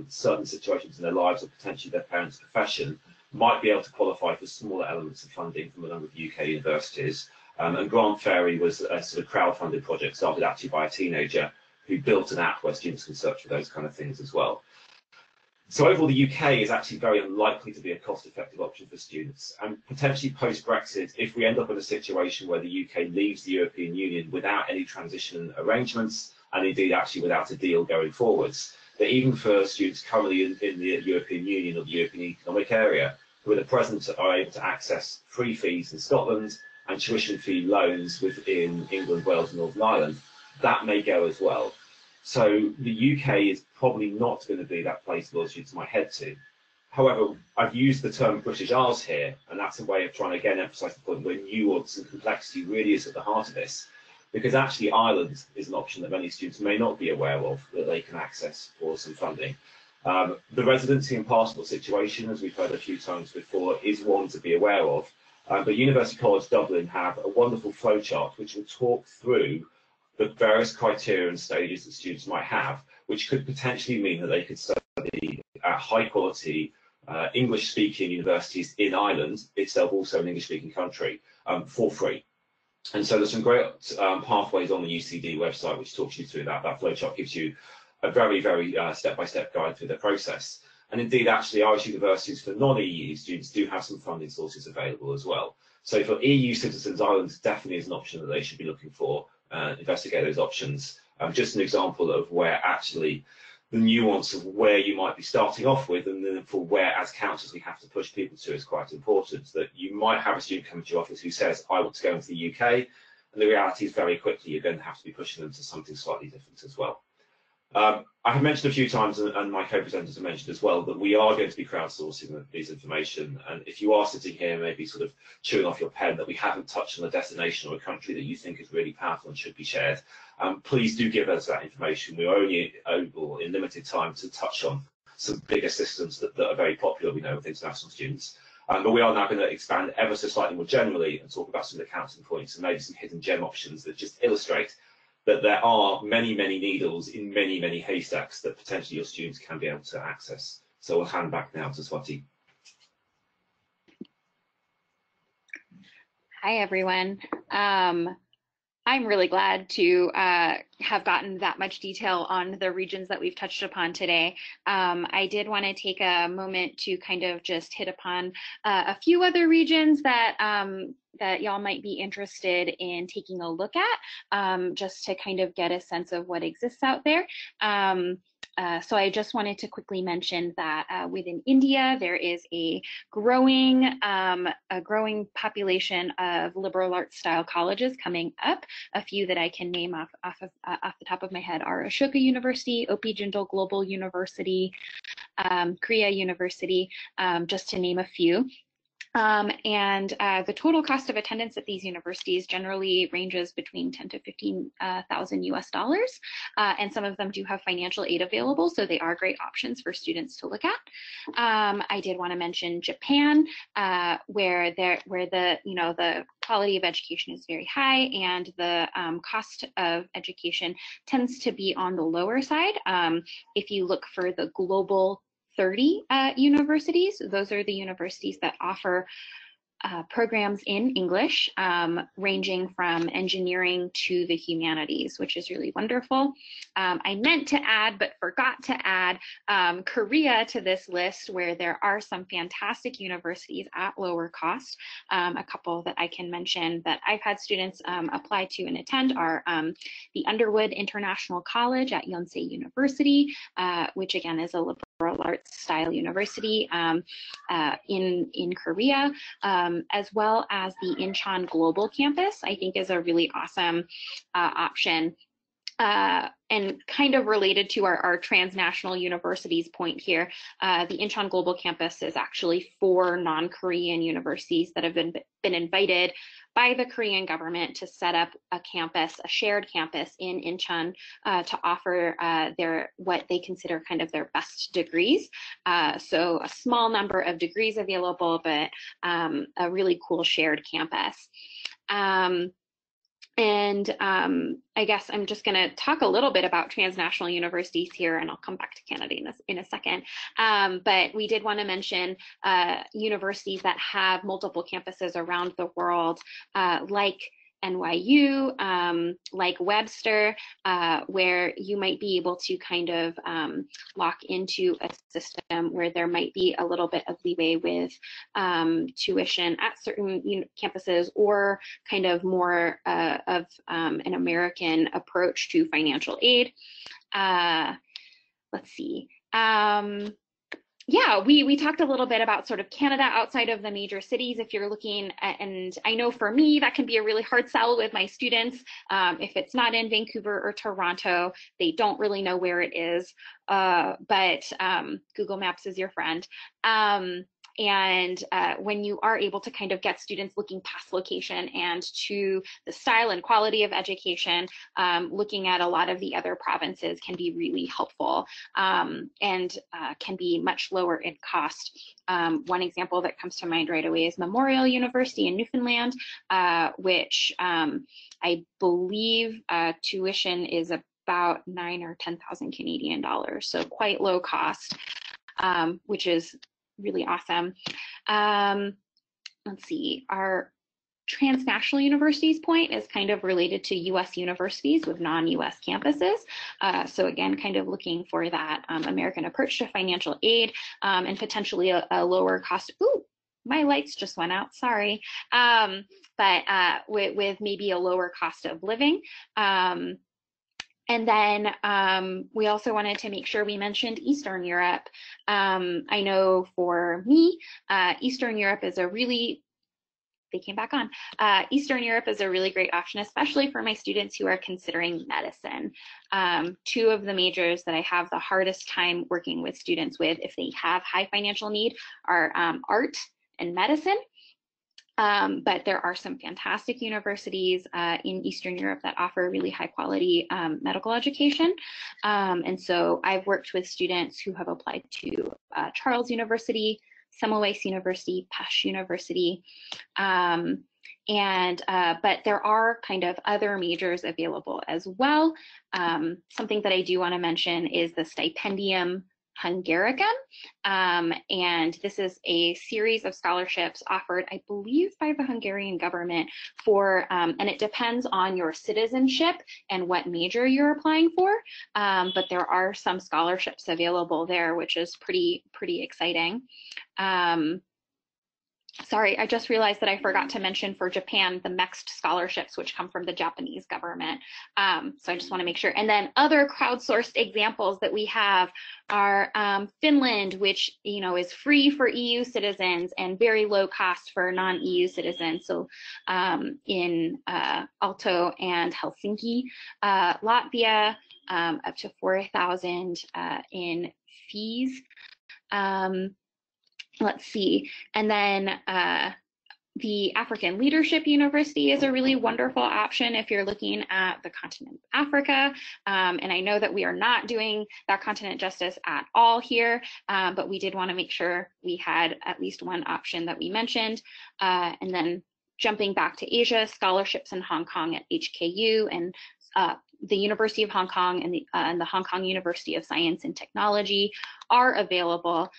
certain situations in their lives, or potentially their parents' profession, might be able to qualify for smaller elements of funding from a number of UK universities. And Grant Ferry was a sort of crowd-funded project started actually by a teenager who built an app where students can search for those kind of things as well. So overall, the UK is actually very unlikely to be a cost-effective option for students. And potentially post-Brexit, if we end up in a situation where the UK leaves the European Union without any transition arrangements, and indeed actually without a deal going forwards, that even for students currently in the European Union or the European Economic Area, who at the present are able to access free fees in Scotland and tuition fee loans within England, Wales and Northern Ireland, that may go as well. So the UK is probably not going to be that place that students might head to. However, I've used the term British Isles here, and that's a way of trying to again emphasise the point where nuance and complexity really is at the heart of this, because actually Ireland is an option that many students may not be aware of that they can access for some funding. The residency and passport situation, as we've heard a few times before, is one to be aware of. But University College Dublin have a wonderful flowchart which will talk through the various criteria and stages that students might have, which could potentially mean that they could study at high quality English-speaking universities in Ireland, itself also an English-speaking country, for free. And so there's some great pathways on the UCD website which talks you through that. That flowchart gives you a very, very step-by-step guide through the process. And indeed, actually, Irish universities for non-EU students do have some funding sources available as well. So for EU citizens, Ireland definitely is an option that they should be looking for. Investigate those options. Just an example of where actually the nuance of where you might be starting off with, and then for where as counsellors we have to push people to is quite important. That you might have a student come to your office who says, I want to go into the UK, and the reality is very quickly you're going to have to be pushing them to something slightly different as well. I have mentioned a few times, and my co-presenters have mentioned as well, that we are going to be crowdsourcing these information. And if you are sitting here maybe sort of chewing off your pen that we haven't touched on a destination or a country that you think is really powerful and should be shared, please do give us that information. We're only able in limited time to touch on some bigger systems that are very popular, we know, with international students. But we are now going to expand ever so slightly more generally and talk about some of the counselling points and maybe some hidden gem options that just illustrate that there are many, many needles in many, many haystacks that potentially your students can be able to access. So I'll hand back now to Swati. Hi, everyone. I'm really glad to have gotten that much detail on the regions that we've touched upon today. I did want to take a moment to kind of just hit upon a few other regions that that y'all might be interested in taking a look at, just to kind of get a sense of what exists out there. So I just wanted to quickly mention that within India, there is a growing population of liberal arts style colleges coming up. A few that I can name off the top of my head are Ashoka University, O.P. Jindal Global University, Kriya University, just to name a few. And the total cost of attendance at these universities generally ranges between 10 to 15,000 US dollars, and some of them do have financial aid available, so they are great options for students to look at. I did want to mention Japan, where the quality of education is very high, and the cost of education tends to be on the lower side. If you look for the global 30 universities, those are the universities that offer programs in English, ranging from engineering to the humanities, which is really wonderful. I meant to add, but forgot to add, Korea to this list, where there are some fantastic universities at lower cost. A couple that I can mention that I've had students apply to and attend are the Underwood International College at Yonsei University, which again is a liberal arts style university in Korea, as well as the Incheon Global Campus. I think is a really awesome option. And kind of related to our transnational universities point here, the Incheon Global Campus is actually 4 non-Korean universities that have been invited by the Korean government to set up a campus, a shared campus in Incheon, to offer what they consider kind of their best degrees. So a small number of degrees available, but a really cool shared campus. I guess I'm just going to talk a little bit about transnational universities here, and I'll come back to Canada in a second. But we did want to mention universities that have multiple campuses around the world, like NYU, like Webster, where you might be able to kind of lock into a system where there might be a little bit of leeway with tuition at certain campuses, or kind of more of an American approach to financial aid. Let's see. Yeah, we talked a little bit about sort of Canada outside of the major cities. If you're looking at, and I know for me, that can be a really hard sell with my students. If it's not in Vancouver or Toronto, they don't really know where it is, but Google Maps is your friend. And when you are able to kind of get students looking past location and to the style and quality of education, looking at a lot of the other provinces can be really helpful, and can be much lower in cost. One example that comes to mind right away is Memorial University in Newfoundland, which I believe tuition is about 9,000 or 10,000 Canadian dollars, so quite low cost, which is really awesome. Let's see, our transnational universities point is kind of related to US universities with non-US campuses. So again, kind of looking for that American approach to financial aid, and potentially a lower cost. Ooh, my lights just went out, sorry. But with maybe a lower cost of living. And then we also wanted to make sure we mentioned Eastern Europe. I know for me, Eastern Europe is a really, they came back on. Eastern Europe is a really great option, especially for my students who are considering medicine. 2 of the majors that I have the hardest time working with students with, if they have high financial need, are art and medicine. But there are some fantastic universities in Eastern Europe that offer really high quality medical education. And so I've worked with students who have applied to Charles University, Semmelweis University, Pesch University. But there are kind of other majors available as well. Something that I do want to mention is the Stipendium Hungaricum, and this is a series of scholarships offered, I believe, by the Hungarian government for, and it depends on your citizenship and what major you're applying for, but there are some scholarships available there, which is pretty exciting. Sorry, I just realized that I forgot to mention for Japan the MEXT scholarships, which come from the Japanese government. So I just want to make sure. And then other crowdsourced examples that we have are Finland, which is free for EU citizens and very low cost for non-EU citizens. So in Aalto and Helsinki, Latvia, up to 4,000 in fees. Let's see, and then the African Leadership University is a really wonderful option if you're looking at the continent of Africa. And I know that we are not doing that continent justice at all here, but we did want to make sure we had at least one option that we mentioned. And then jumping back to Asia, scholarships in Hong Kong at HKU and the University of Hong Kong and the Hong Kong University of Science and Technology are available.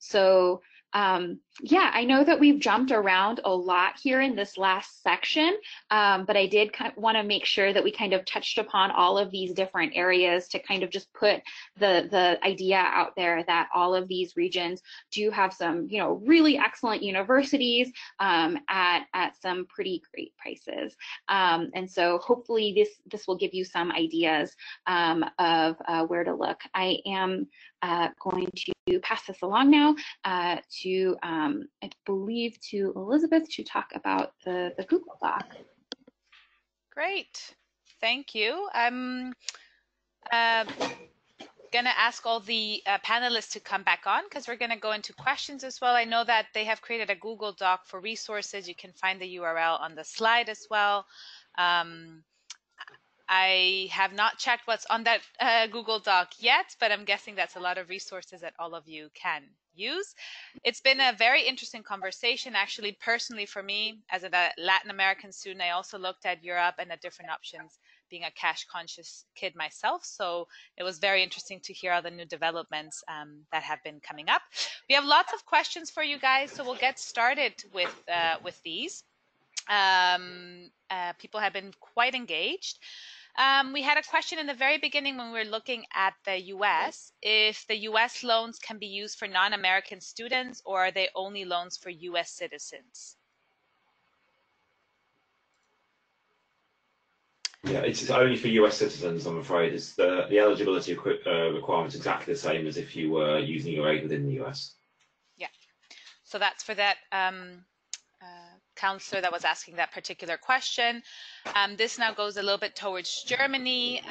So Yeah, I know that we've jumped around a lot here in this last section, but I did want to make sure that we kind of touched upon all of these different areas to kind of just put the idea out there that all of these regions do have some, you know, really excellent universities at some pretty great prices. And so hopefully this will give you some ideas of where to look. I am going to pass this along now to, I believe, to Elizabeth to talk about the Google Doc. Great, thank you. I'm going to ask all the panelists to come back on because we're going to go into questions as well. I know that they have created a Google Doc for resources. You can find the URL on the slide as well. I have not checked what's on that Google Doc yet, but I'm guessing that's a lot of resources that all of you can use. It's been a very interesting conversation, actually, personally for me. As a Latin American student, I also looked at Europe and at different options, being a cash-conscious kid myself. So it was very interesting to hear all the new developments that have been coming up. We have lots of questions for you guys, so we'll get started with these. People have been quite engaged. We had a question in the very beginning when we were looking at the US, if the US loans can be used for non-American students or are they only loans for US citizens? Yeah, it's only for US citizens, I'm afraid. It's the eligibility requirement is exactly the same as if you were using your aid within the US. Yeah, so that's for that counselor that was asking that particular question. This now goes a little bit towards Germany.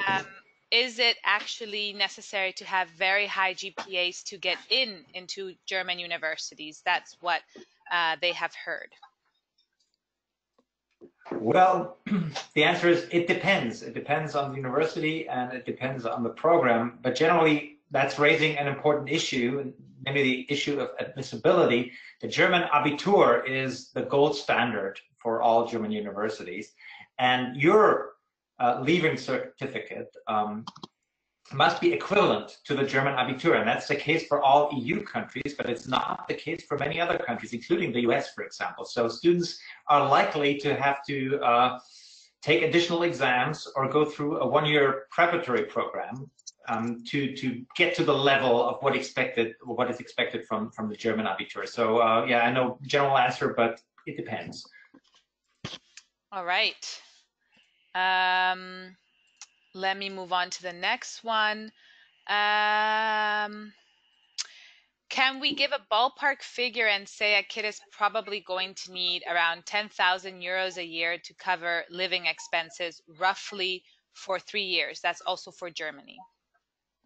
Is it actually necessary to have very high GPAs to get into German universities? That's what they have heard. Well, the answer is it depends. It depends on the university and it depends on the program. But generally, that's raising an important issue, namely the issue of admissibility. The German Abitur is the gold standard for all German universities. And your leaving certificate must be equivalent to the German Abitur. And that's the case for all EU countries, but it's not the case for many other countries, including the US, for example. So students are likely to have to take additional exams or go through a one-year preparatory program to get to the level of what is expected from the German Abitur. So yeah, I know general answer, but it depends. All right. Let me move on to the next one. Can we give a ballpark figure and say a kid is probably going to need around 10,000 euros a year to cover living expenses roughly for 3 years? That's also for Germany.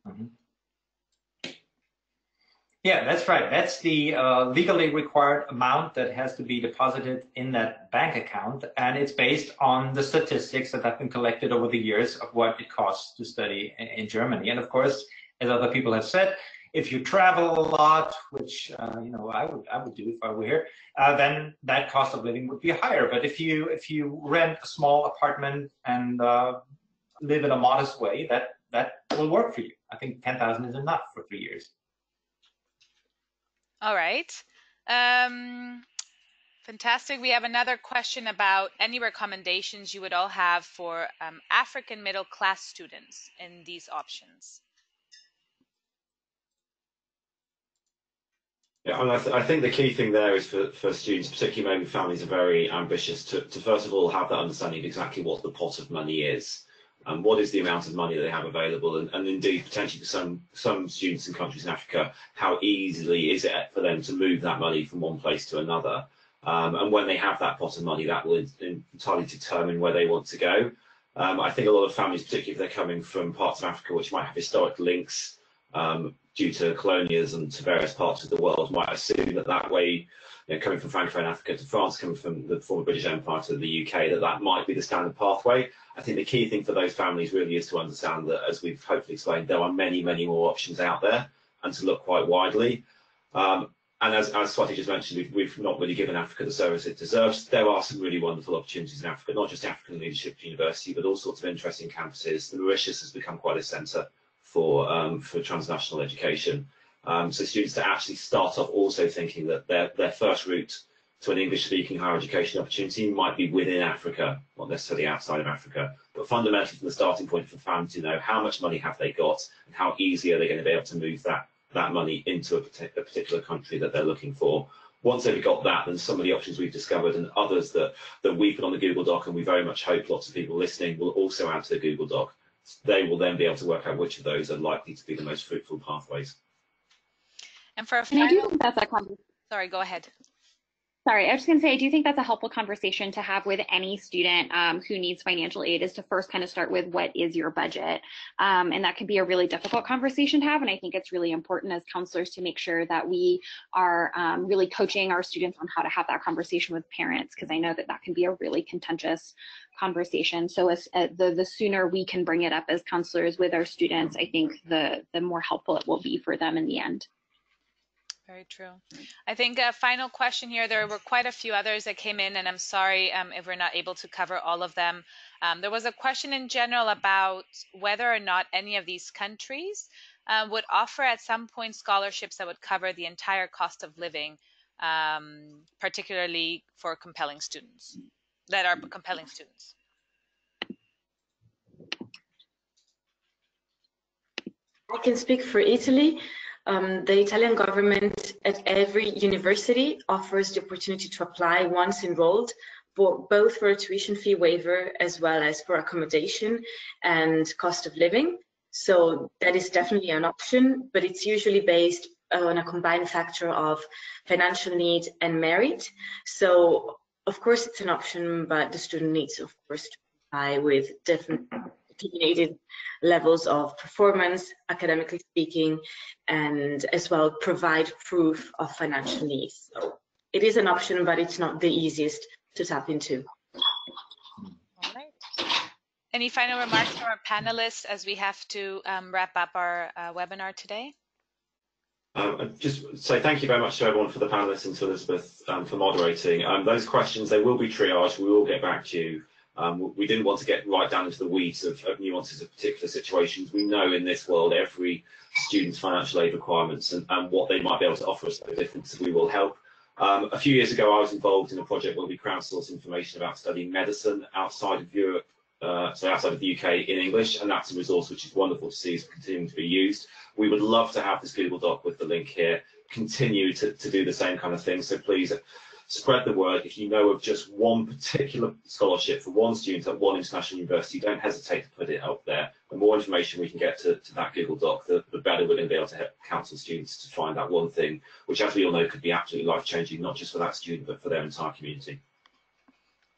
Mm-hmm. Yeah, that's right. That's the legally required amount that has to be deposited in that bank account. And it's based on the statistics that have been collected over the years of what it costs to study in Germany. And of course, as other people have said, if you travel a lot, which you know, I would do if I were here, then that cost of living would be higher. But if you rent a small apartment and live in a modest way, that will work for you. I think 10,000 is enough for 3 years. All right. Fantastic. We have another question about any recommendations you would all have for African middle class students in these options. Yeah, and I think the key thing there is for students, particularly maybe families are very ambitious, to first of all have that understanding of exactly what the pot of money is. And what is the amount of money that they have available, and indeed potentially for some students in countries in Africa, how easily is it for them to move that money from one place to another? And when they have that pot of money, that will entirely determine where they want to go. I think a lot of families, particularly if they're coming from parts of Africa which might have historic links due to colonialism to various parts of the world, might assume that way, you know, coming from Francophone Africa to France, coming from the former British Empire to the UK, that might be the standard pathway. I think the key thing for those families really is to understand that, as we've hopefully explained, there are many, many more options out there, and to look quite widely. And as Swati just mentioned, we've not really given Africa the service it deserves. There are some really wonderful opportunities in Africa, not just African Leadership University, but all sorts of interesting campuses. The Mauritius has become quite a centre for transnational education. So students to actually start off also thinking that their first route to an English-speaking higher education opportunity might be within Africa, not necessarily outside of Africa, but fundamentally from the starting point for families to know how much money have they got and how easy are they going to be able to move that money into a particular country that they're looking for. Once they've got that, then some of the options we've discovered and others that we put on the Google Doc, and we very much hope lots of people listening will also add to the Google Doc. They will then be able to work out which of those are likely to be the most fruitful pathways. And for a And I do final, think that's a sorry, go ahead. Sorry, I was just going to say, I do think that's a helpful conversation to have with any student who needs financial aid, is to first kind of start with what is your budget. And that can be a really difficult conversation to have. And I think it's really important as counselors to make sure that we are really coaching our students on how to have that conversation with parents, because I know that that can be a really contentious conversation. So as, the sooner we can bring it up as counselors with our students, I think the more helpful it will be for them in the end. Very true. I think a final question here. There were quite a few others that came in, and I'm sorry if we're not able to cover all of them. There was a question in general about whether or not any of these countries would offer at some point scholarships that would cover the entire cost of living, particularly for compelling students, that are compelling students. I can speak for Italy. The Italian government at every university offers the opportunity to apply once enrolled, both for a tuition fee waiver as well as for accommodation and cost of living. So that is definitely an option, but it's usually based on a combined factor of financial need and merit. So of course it's an option, but the student needs, of course, to comply with different opinionated levels of performance, academically speaking, and as well provide proof of financial needs. So it is an option, but it's not the easiest to tap into. All right. Any final remarks from our panelists as we have to wrap up our webinar today? Just say thank you very much to everyone, for the panelists and to Elizabeth for moderating. Those questions, they will be triaged. We will get back to you. We didn't want to get right down into the weeds of nuances of particular situations. We know in this world every student's financial aid requirements and what they might be able to offer us are different, so we will help. A few years ago, I was involved in a project where we crowdsourced information about studying medicine outside of Europe, so outside of the UK in English, and that's a resource which is wonderful to see is continuing to be used. We would love to have this Google Doc with the link here continue to do the same kind of thing, so please spread the word. If you know of just one particular scholarship for one student at one international university, don't hesitate to put it up there. The more information we can get to that Google Doc, the better we're going to be able to help counsel students to find that one thing, which, as we all know, could be absolutely life-changing, not just for that student, but for their entire community.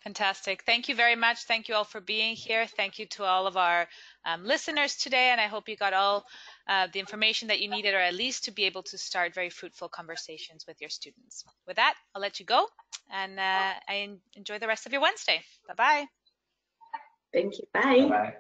Fantastic. Thank you very much. Thank you all for being here. Thank you to all of our listeners today, and I hope you got all the information that you needed, or at least to be able to start very fruitful conversations with your students. With that, I'll let you go, and I enjoy the rest of your Wednesday. Bye-bye. Thank you. Bye. Bye-bye.